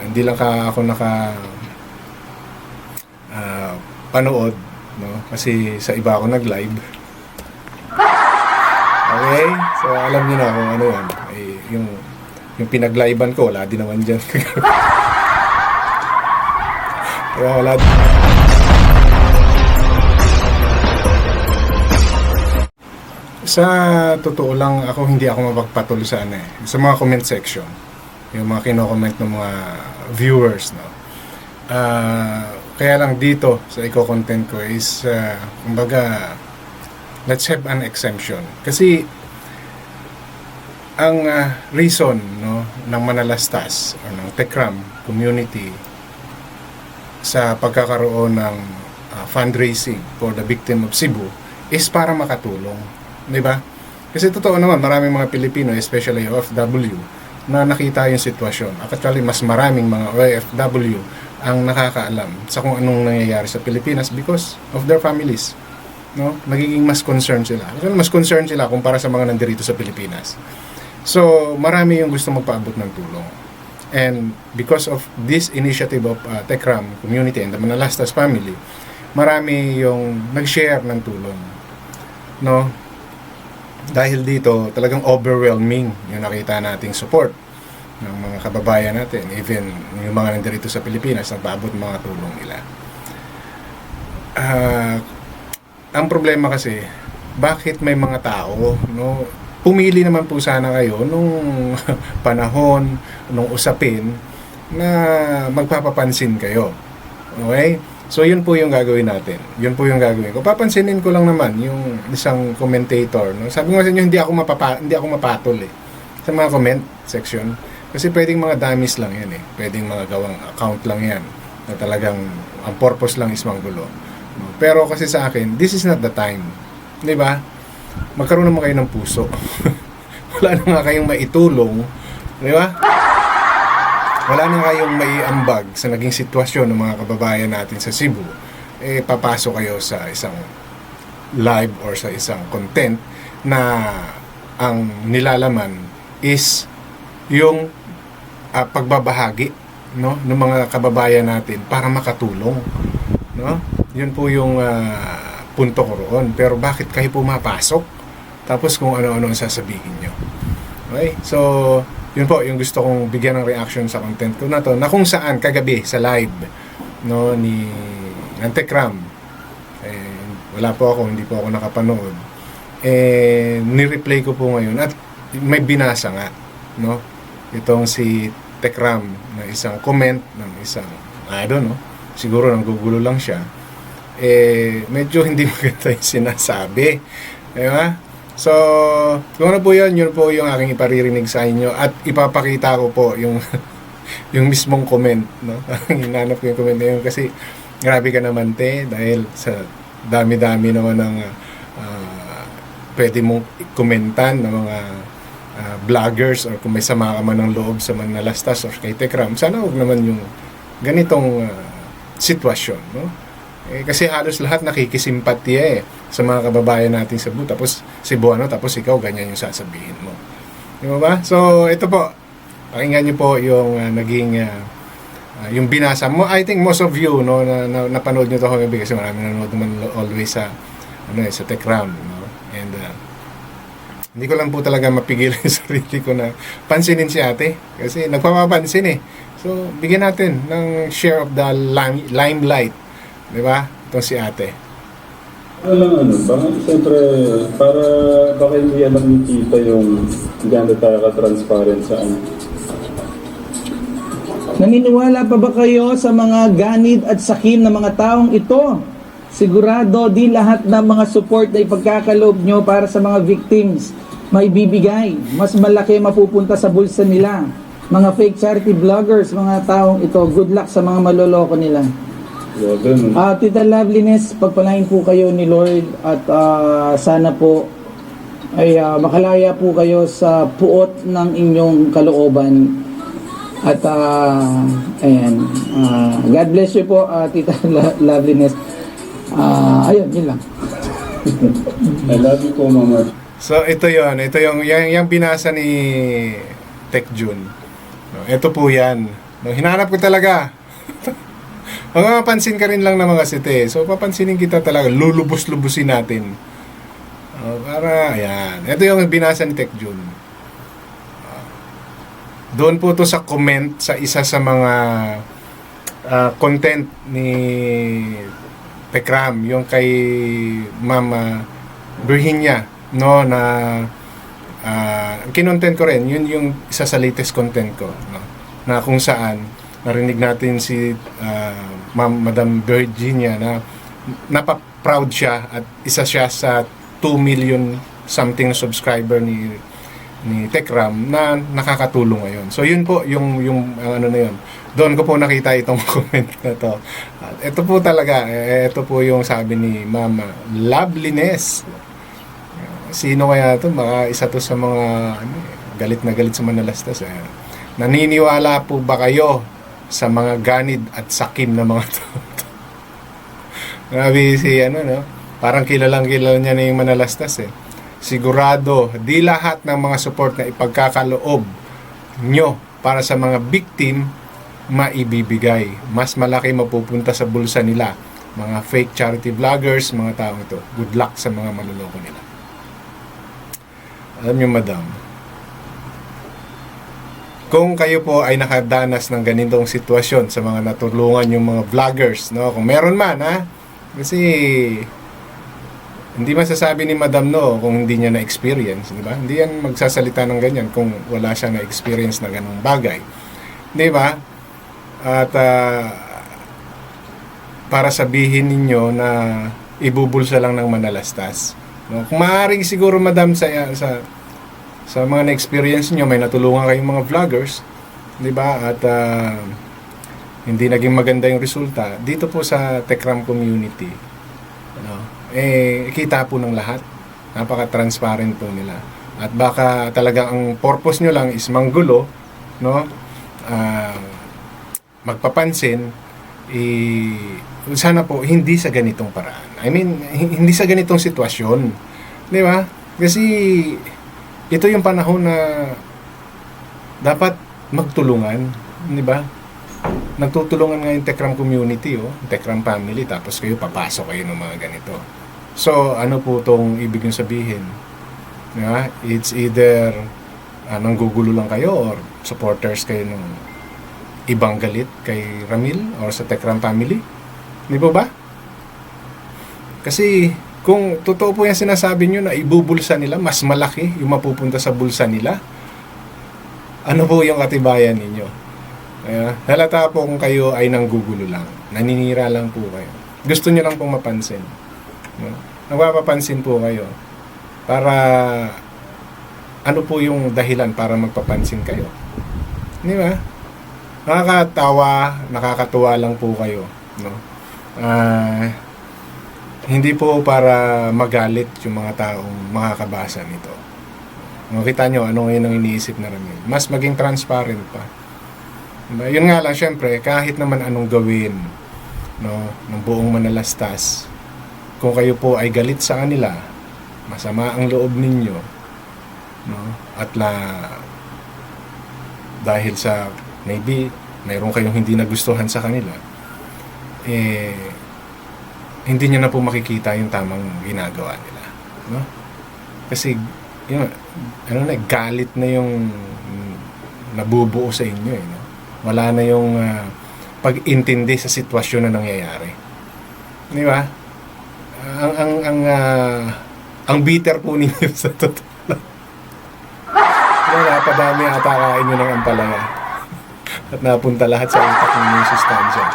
Hindi lang ako panood, no? Kasi sa iba ako nag-live. Okay? So alam niyo na kung ano yan. Yung pinag-livean ko, wala din naman dyan. Kaya wala din. Sa totoo lang, hindi ako mapagpatuloy sa sa mga comment section. Yung mga kino-comment ng mga viewers, no? Kaya lang dito sa i-content ko is kumbaga, let's have an exemption. Kasi ang reason, no, ng Manalastas o ng Tekram community sa pagkakaroon ng fundraising for the victim of Cebu is para makatulong, di ba? Kasi totoo naman, maraming mga Pilipino, especially OFW, na nakita yung sitwasyon. Actually, mas maraming mga OFW ang nakakaalam sa kung anong nangyayari sa Pilipinas because of their families. No? Nagiging mas concerned sila. Mas concerned sila kumpara sa mga nandirito sa Pilipinas. So, marami yung gusto magpaabot ng tulong. And because of this initiative of Tekram community and the Manalastas family, marami yung nag-share ng tulong. No? Dahil dito, talagang overwhelming yung nakita nating support ng mga kababayan natin, even yung mga nandirito sa Pilipinas, nagpaabot mga tulong nila. Ang problema kasi, bakit may mga tao, no? Pumili naman po sana kayo nung panahon, nung usapin, na magpapapansin kayo. Okay? So, yun po yung gagawin natin. Yun po yung gagawin ko. Papansinin ko lang naman yung isang commentator. No? Sabi ko sa inyo, hindi ako mapatol sa mga comment section. Kasi pwedeng mga dummies lang yan Pwedeng mga gawang account lang yan. Na talagang, ang purpose lang is manggulo. No? Pero kasi sa akin, this is not the time. Di ba? Magkaroon naman kayo ng puso. Wala na nga kayong maitulong. Di ba? Wala na kayong maiambag sa naging sitwasyon ng mga kababayan natin sa Cebu, papasok kayo sa isang live or sa isang content na ang nilalaman is yung pagbabahagi, no, ng mga kababayan natin para makatulong, no? Yun po yung punto ko roon. Pero bakit kayo pumapasok? Tapos kung ano-ano ang sasabihin nyo. Okay? So, yun po, yung gusto kong bigyan ng reaction sa content ko na to, na kung saan kagabi sa live, no, ni Tekram, wala po ako, hindi po ako nakapanood, ni-replay ko po ngayon at may binasa nga, no, itong si Tekram na isang comment ng isang, I don't know, siguro nanggugulo lang siya, medyo hindi maganda yung sinasabi, diba? So, kung ano po yun po yung aking iparirinig sa inyo at ipapakita ko po yung yung mismong comment, no? Hinanap ko yung comment na yun kasi grabe ka naman dahil sa dami-dami naman ng pwede mong komentan ng mga vloggers or kung may sama ka man ng loob sa Manalastas or kay Tekram, sana huwag naman yung ganitong sitwasyon, no? Kasi halos lahat nakikisimpatya sa mga kababayan natin sa Cebu, tapos Cebuano, tapos ikaw ganyan yung sasabihin mo. Di ba? So, ito po. Pakinggan niyo po yung naging yung binasa mo. I think most of you, no, na napanood niyo to kagabi kasi marami nanonood naman always sa sa Tekram, no? And hindi ko lang po talaga mapigil yung sarili ko na pansinin si ate kasi nagpapapansin So, bigyan natin ng share of the limelight. Di ba? Itong si ate. Siyempre, para baka hindi yan nakikita yung ganda tayo ka-transparent sa Naniniwala pa ba kayo sa mga ganid at sakim ng mga taong ito? Sigurado di lahat ng mga support na ipagkakaloob nyo para sa mga victims may bibigay. Mas malaki mapupunta sa bulsa nila. Mga fake charity vloggers, mga taong ito, good luck sa mga maloloko nila. Tita Loveliness, pagpalain po kayo ni Lord at sana po ay makalaya po kayo sa puot ng inyong kalooban. At ayan, God bless you po, Tita Loveliness. Ayun, yun lang. I love you po, Mama. So ito yung binasa ni Tech June. No, ito po yan. No, hinanap ko talaga. Mapapansin ka rin lang na mga site. So, papansinin kita talaga. Lulubos-lubusin natin. Para, ayan. Ito yung binasa ni Tech Jun. Doon po to sa comment sa isa sa mga content ni Tekram, yung kay Mama Virginia, no, na kinontent ko rin, yun yung isa sa latest content ko, no, na kung saan narinig natin si Madam Virginia na napaproud siya at isa siya sa 2 million something na subscriber ni Tekram na nakakatulong ngayon. So yun po yung ano na yun. Doon ko po nakita itong comment na to. At ito po talaga, ito po yung sabi ni Mama, loveliness. Sino kaya to? Baka isa to sa mga galit na galit sa Manalastas. Naniniwala po ba kayo sa mga ganid at sakim na mga to? Grabe si no? Parang kilalang kilala niya na yung Manalastas Sigurado, di lahat ng mga support na ipagkakaloob nyo para sa mga victim maibibigay. Mas malaki mapupunta sa bulsa nila. Mga fake charity vloggers, mga taong ito. Good luck sa mga maluloko nila. Alam nyo, madam, kung kayo po ay nakadanas ng ganitong sitwasyon sa mga natulungan yung mga vloggers, no? Kung meron man, kasi hindi masasabi ni Madam no kung hindi niya na-experience, di ba? Hindi yan magsasalita ng ganyan kung wala siya na-experience na ganung bagay. Di ba? At para sabihin ninyo na ibubulsa lang ng Manalastas. No? Kung maaaring siguro, Madam, sa mga na-experience niyo, may natulungan kayong mga vloggers, di ba? At hindi naging maganda yung resulta. Dito po sa Tekram community, kita po ng lahat. Napaka-transparent po nila. At baka talaga ang purpose nyo lang is manggulo, no? Magpapansin, sana po hindi sa ganitong paraan. I mean, hindi sa ganitong sitwasyon. Di ba? Kasi ito yung panahon na dapat magtulungan, di ba? Nagtutulungan nga yung Tekram community, Tekram family, tapos kayo papasok kayo ng mga ganito. So, ano po itong ibig nyo sabihin? Yeah, it's either nanggugulo lang kayo or supporters kayo ng ibang galit kay Ramil or sa Tekram family. Di ba ba? Kasi kung totoo po yung sinasabi nyo na ibubulsa nila, mas malaki yung mapupunta sa bulsa nila, ano po yung katibayan ninyo? Halata po kung kayo ay nanggugulo lang. Naninira lang po kayo. Gusto nyo lang pong mapansin. Nagpapapansin po kayo para ano po yung dahilan para magpapansin kayo. Di ba? Nakakatuwa lang po kayo. No? Hindi po para magalit yung mga taong makakabasa nito. Makita nyo ano ngayon ang iniisip na Ramil. Mas maging transparent pa. Diba? Yun nga lang, syempre, kahit naman anong gawin, no, ng buong Manalastas, kung kayo po ay galit sa kanila, masama ang loob ninyo, no, at dahil sa maybe mayroon kayong hindi nagustuhan sa kanila, hindi nyo na po makikita yung tamang ginagawa nila, no? Kasi yun, galit na yung nabubuo sa inyo, no? Wala na yung pag-intindi sa sitwasyon na nangyayari. Di ba? Ang bitter po ninyo sa totoo lang. Napadami ata kain nyo ng ampalaya. At napunta lahat sa utak ng sustansya.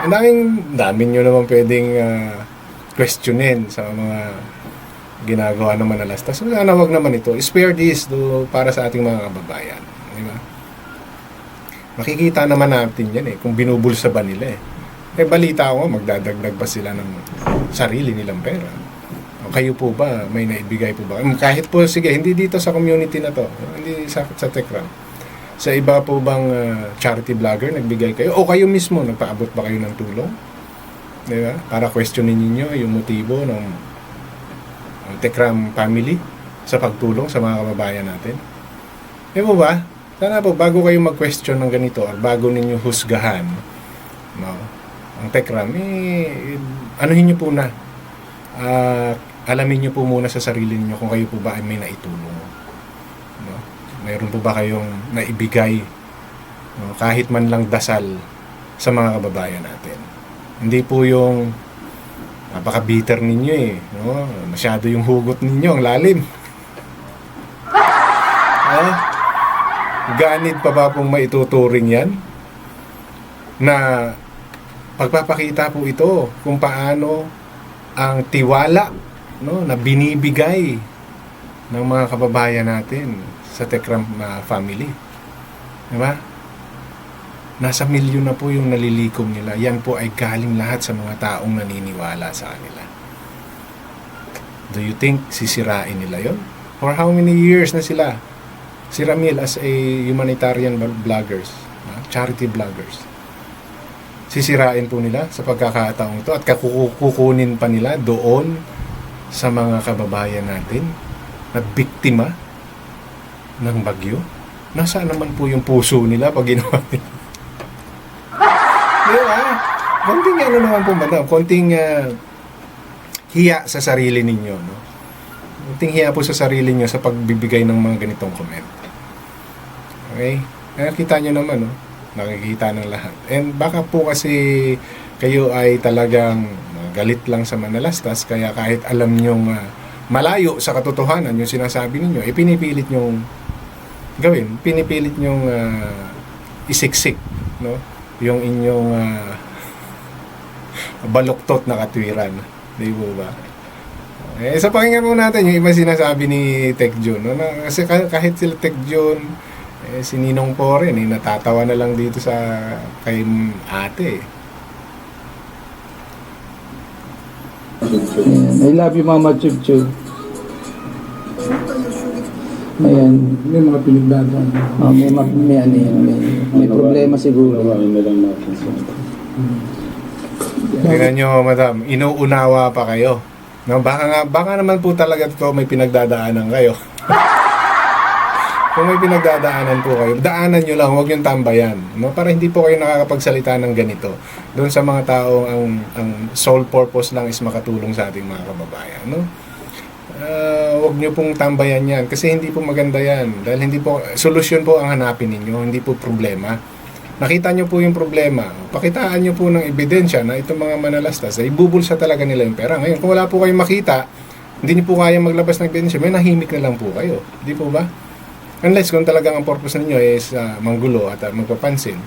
Ang daming nyo naman pwedeng questionin sa mga ginagawa ng Manalastas. So, sana wag naman ito. Spare this para sa ating mga kababayan. Di ba? Makikita naman natin yan kung binubulsa ba nila balita ko, magdadagdag ba sila ng sarili nilang pera? O kayo po ba, may naibigay po ba? Kahit po, sige, hindi dito sa community na to, hindi sa Tekram. Sa iba po bang charity vlogger, nagbigay kayo? O kayo mismo, nagpaabot ba kayo ng tulong? Diba? Para questionin ninyo yung motibo ng Tekram family sa pagtulong sa mga kababayan natin. Di ba ba? Sana po, bago kayo mag-question ng ganito or bago ninyo husgahan, no, ang Tekram, anuhin nyo po na. Alamin nyo po muna sa sarili niyo kung kayo po ba ay may naitulong. No? Mayroon po ba kayong naibigay, no, kahit man lang dasal sa mga kababayan natin. Hindi po yung napaka-bitter ninyo no? Masyado yung hugot ninyo, ang lalim. Ganid pa ba pong maituturing yan? Na pagpapakita po ito kung paano ang tiwala, no, na binibigay ng mga kababayan natin sa Tekram family. Diba? Nasa milyon na po yung nalilikom nila. Yan po ay galing lahat sa mga taong naniniwala sa kanila. Do you think sisirain nila yon? For how many years na sila? Si Ramil as a humanitarian vloggers, charity vloggers. Sisirain po nila sa pagkakataong ito at kukunin pa nila doon sa mga kababayan natin na biktima ng bagyo. Nasaan naman po yung puso nila pag ginawa nila? Diba? Konting ano naman po, madam, konting hiya sa sarili ninyo, no? Konting hiya po sa sarili nyo sa pagbibigay ng mga ganitong comment. Okay? Nakikita nyo naman, no? Nakikita ng lahat. And baka po kasi kayo ay talagang galit lang sa manalastas, kaya kahit alam nyong malayo sa katotohanan yung sinasabi ninyo, pinipilit nyong gawin, pinipilit nyong isiksik, no? Yung inyong baluktot na katwiran. Di ba ba? Sa pakinggan po natin yung iba sinasabi ni Tech Jun, no? Kasi kahit sila Tech Jun, si Ninong po rin, natatawa na lang dito sa kay ate. Ayan. I love you, Mama Chub Chub. Ayan. May mga pinagdadaan. Oh, may problema siguro. Gawain na lang natin sa Tingnan nyo, madam, inuunawa pa kayo. No, baka naman po talaga ito may pinagdadaanan kayo. Kung may pinagdadaanan po kayo, daanan nyo lang, huwag yung tambayan. No? Para hindi po kayo nakakapagsalita ng ganito. Doon sa mga taong ang sole purpose lang is makatulong sa ating mga kababayan. No? Huwag nyo pong tambayan yan. Kasi hindi po maganda yan. Dahil hindi po, solusyon po ang hanapin ninyo, hindi po problema. Nakita nyo po yung problema. Pakitaan nyo po ng ebidensya na itong mga manalastas ay ibubulsa talaga nila yung pera. Ngayon, kung wala po kayong makita, hindi nyo po kaya maglabas ng ebidensya, may nahimik na lang po kayo. Hindi po ba? Unless kung talagang ang purpose ninyo is manggulo at magpapansin,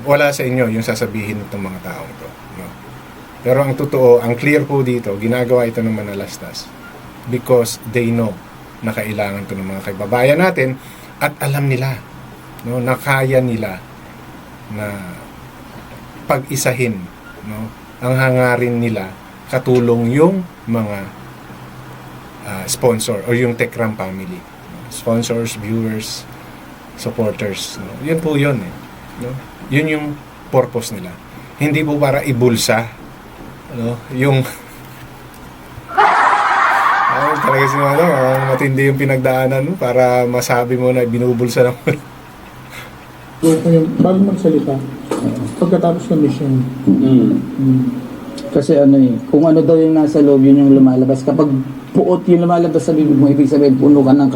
wala sa inyo yung sasabihin ng mga taong ito. No? Pero ang totoo, ang clear po dito, ginagawa ito ng manalastas because they know na kailangan ito ng mga kaibabayan natin at alam nila, no, na kaya nila na pag-isahin, no, ang hangarin nila katulong yung mga sponsor or yung Tekram family, sponsors, viewers, supporters, no? Yun po yun no? Yun yung purpose nila, hindi po para ibulsa, no? Yung talaga si matindi yung pinagdaanan mo para masabi mo na binubulsa lang. Bago magsalita, pagkatapos ng mission, Kasi kung ano daw yung nasa loob, yun yung lumalabas. Kapag puot yung lumalabas sa bibig mo, ibig sabihin puno ka ng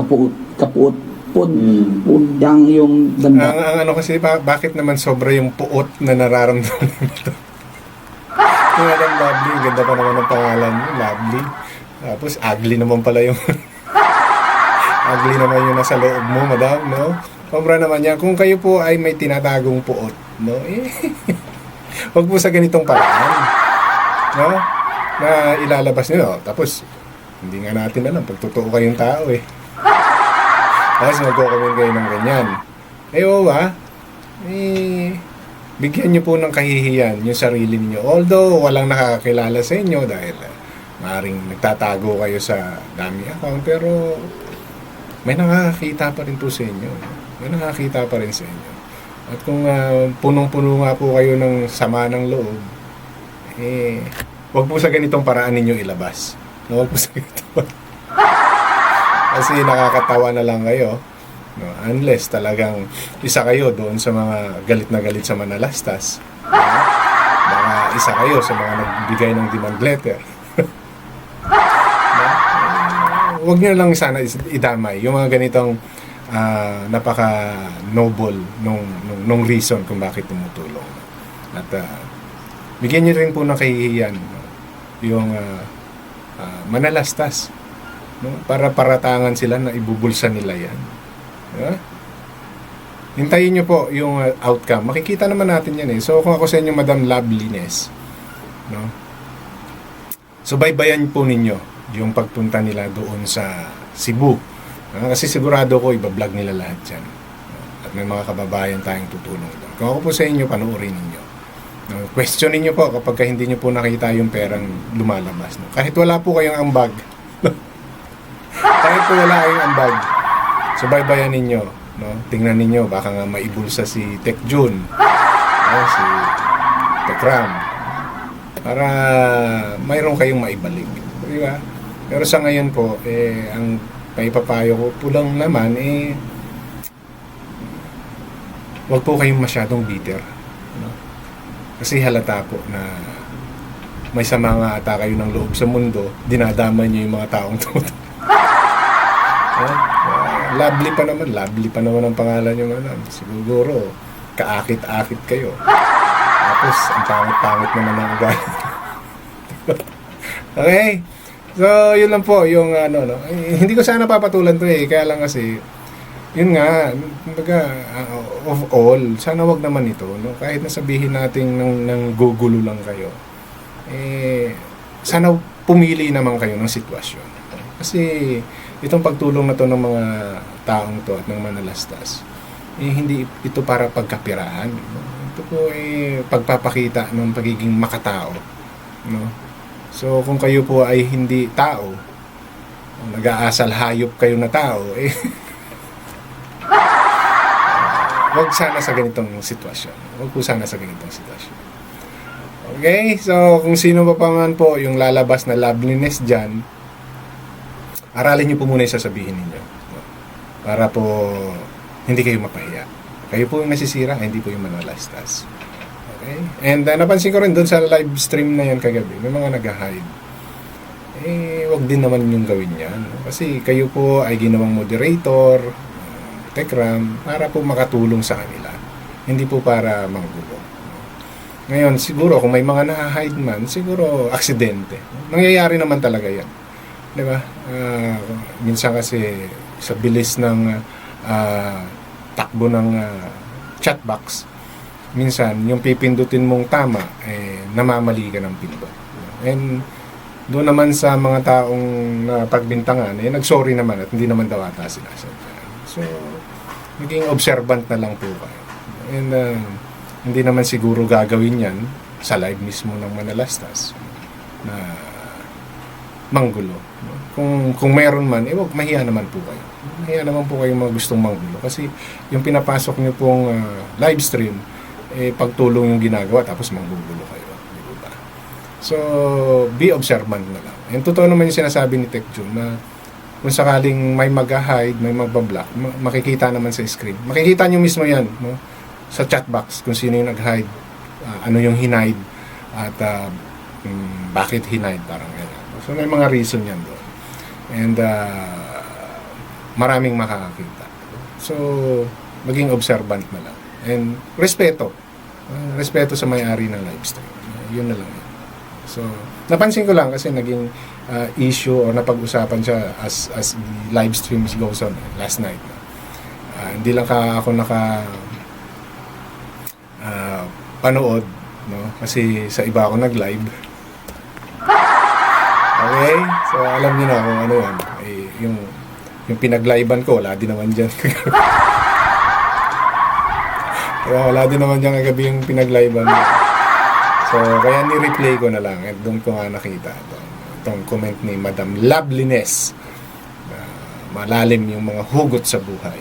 kapuot. Pudang yung danda. Ang ano kasi, bakit naman sobra yung puot na nararamdaman nito? Yung Madam Lovely, ganda pa naman ang pangalan mo, Lovely. Tapos ugly naman pala yung ugly naman yung nasa loob mo, Madam, no? Sobra naman yan. Kung kayo po ay may tinatagong puot, no? Huwag po sa ganitong paraan, no? Na ilalabas nyo. Tapos, hindi nga natin alam pag totoo kayong tao Tapos magko-comment kayo ng ganyan. Bigyan nyo po ng kahihiyan yung sarili niyo. Although, walang nakakakilala sa inyo dahil maaaring nagtatago kayo sa dami account, pero may nakakakita pa rin po sa inyo. May nakakita pa rin sa inyo. At kung punong-puno nga po kayo ng sama ng loob, wag po sa ganitong paraan ninyo ilabas. Wag po sa ganitong paraan. Kasi nakakatawa na lang kayo. No? Unless talagang isa kayo doon sa mga galit na galit sa Manalastas. No? Baka isa kayo sa mga nagbigay ng demand letter. No? Huwag nyo lang sana idamay yung mga ganitong napaka-noble nung reason kung bakit tumutulong. At bigyan nyo rin po ng kahihiyan, no? Yung Manalastas, no? Para paratangan sila na ibubulsa nila yan. Diba? Hintayin nyo po yung outcome. Makikita naman natin yan eh. So kung ako sa inyo, Madam Loveliness, no? So baybayan po ninyo yung pagpunta nila doon sa Cebu. Kasi sigurado ko ibablog nila lahat yan. At may mga kababayan tayong tutulong doon. Kung ako po sa inyo, panoorin ninyo. No? Questionin nyo po kapag hindi nyo po nakita yung perang lumalabas. No? Kahit wala po kayong ambag. Kahit po wala kayong ambag. So baybayan ninyo. No? Tingnan ninyo, baka nga maibulsa si Tek Jun. No? Si Tek Ram. Para mayroon kayong maibalik. Di ba? Pero sa ngayon po, ang paipapayo ko po lang naman, wag po kayong masyadong bitter. No? Kasi halata po na may sama nga ata kayo ng loob sa mundo, dinadama nyo yung mga taong toto. Lovely pa naman ang pangalan nyo, madam. Siguro, kaakit-akit kayo. Tapos, ang pangit-pangit naman ang ugali. Okay? So, yun lang po, yung no. Hindi ko sana papatulan to kaya lang kasi, yun nga, kumbaga, of all, sana wag naman ito, no? Kahit nasabihin natin ng gugulo lang kayo, sana pumili naman kayo ng sitwasyon. Kasi, itong pagtulong na to ng mga taong to at ng Manalastas, hindi ito para pagkapirahan. No? Ito po pagpapakita ng pagiging makatao. No? So, kung kayo po ay hindi tao, nag-aasal hayop kayo na tao, wag sana sa ganitong sitwasyon. Wag po sana sa ganitong sitwasyon. Okay? So, kung sino pa man po yung lalabas na loveliness dyan, aralin nyo po muna yung sasabihin ninyo. Para po hindi kayo mapahiya. Kayo po yung nasisira, hindi po yung Manalastas. Okay? And napansin ko rin doon sa live stream na yan kagabi, may mga nag-hide. Wag din naman yung gawin yan. Kasi kayo po ay ginawang moderator, Tekram, para po makatulong sa kanila. Hindi po para manggulo. Ngayon, siguro kung may mga na-hide man, siguro aksidente. Nangyayari naman talaga yan. Diba? Minsan kasi sa bilis ng takbo ng chatbox, minsan yung pipindutin mong tama, namamali ka ng pindot. And doon naman sa mga taong pagbintangan, nagsorry naman at hindi naman daw ata sinasadya. So, maging observant na lang po kayo. And hindi naman siguro gagawin yan sa live mismo ng Manalastas na manggulo. Kung meron man, wag mahiya naman po kayo. Mahiya naman po kayo mga gustong manggulo. Kasi yung pinapasok nyo pong live stream, pagtulong yung ginagawa, tapos manggugulo kayo. Diba? So, be observant na lang. And totoo naman yung sinasabi ni Tek Jun na kung sakaling may mag-hide, may magbablock, makikita naman sa screen. Makikita nyo mismo yan, no? Sa chat box, kung sino yung nag-hide, ano yung hinide, at bakit hinide, parang ganyan. So, may mga reason yan doon. And maraming makakakita. So, maging observant na lang. And respeto. Respeto sa may-ari ng live stream. Yun na lang. So, napansin ko lang kasi naging issue o napag-usapan siya as the live stream goes on last night. Hindi lang ako panood, no? Kasi sa iba ako nag-live. Okay? So, alam niyo na kung ano yan. Yung pinag-livean ko, wala din naman dyan. Kaya wala din naman dyan kagabi yung pinag-livean ko. So, kaya ni-replay ko na lang. At doon ko nga nakita itong comment ni Madam Loveliness. Malalim yung mga hugot sa buhay.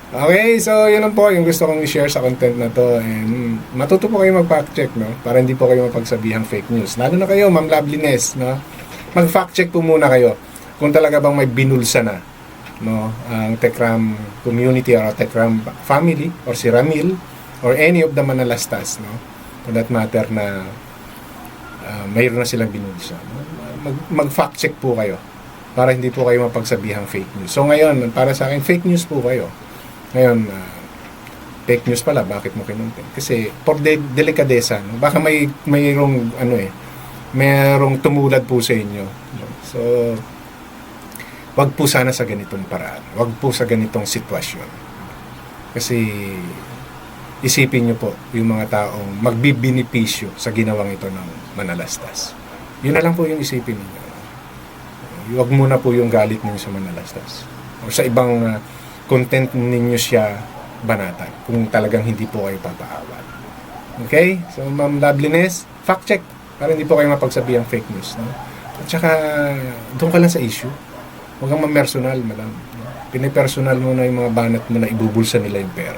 Okay, so yun lang po yung gusto kong i-share sa content na to. And matuto po kayo mag-fact check, no? Para hindi po kayo mapagsabihang fake news. Lalo na kayo, Ma'am Loveliness, no? Mag-fact check po muna kayo kung talaga bang may binulsa na no, ang Tekram community or Tekram family or si Ramil or any of the Manalastas, no, for that matter na mayroon na silang binulsa, no? Mag-fact check po kayo para hindi po kayo mapagsabihang fake news. So ngayon, para sa akin, fake news po kayo. Ngayon, fake news pala, bakit mo kinuntin? Kasi for delikadesa, no? Baka mayroong mayroong tumulad po sa inyo, no? So wag po sana sa ganitong paraan. Wag po sa ganitong sitwasyon. Kasi isipin nyo po yung mga taong magbibinipisyo sa ginawang ito ng Manalastas. Yun na lang po yung isipin niyo. Huwag muna po yung galit ninyo sa Manalastas. O sa ibang content ninyo siya banatan kung talagang hindi po kayo papaawat. Okay? So, Ma'am Loveliness, fact check para hindi po kayo mapagsabi ang fake news. No? At saka, doon ka lang sa issue. Huwag kang mamersonal, madam. Pinipersonal mo na yung mga banat mo na ibubulsa nila yung pera.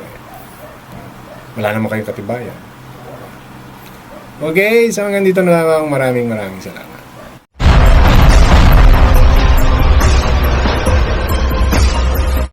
Wala naman kayong katibayan. Okay, so hanggang dito na lang. Maraming salamat.